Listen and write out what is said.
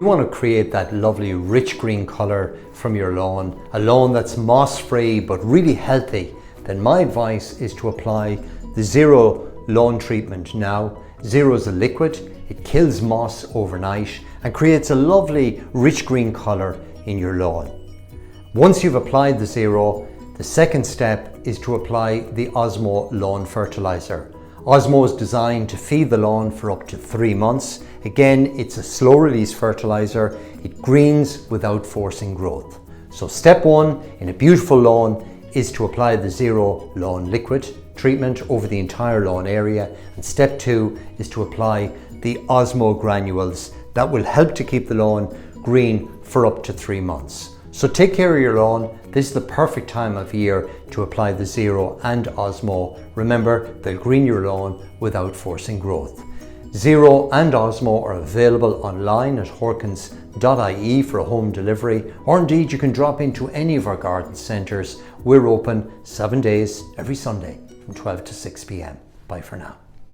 You want to create that lovely rich green colour from your lawn, a lawn that's moss free but really healthy, then my advice is to apply the Zero lawn treatment now. Zero is a liquid, it kills moss overnight and creates a lovely rich green colour in your lawn. Once you've applied the Zero, the second step is to apply the Osmo lawn fertiliser. Osmo is designed to feed the lawn for up to 3 months. Again, it's a slow release fertiliser. It greens without forcing growth. So step 1 in a beautiful lawn is to apply the Zero lawn liquid treatment over the entire lawn area. And step 2 is to apply the Osmo granules that will help to keep the lawn green for up to 3 months. So take care of your lawn. This is the perfect time of year to apply the Zero and Osmo. Remember, they'll green your lawn without forcing growth. Zero and Osmo are available online at horkans.ie for a home delivery, or indeed you can drop into any of our garden centres. We're open 7 days every Sunday from 12 to 6 p.m. Bye for now.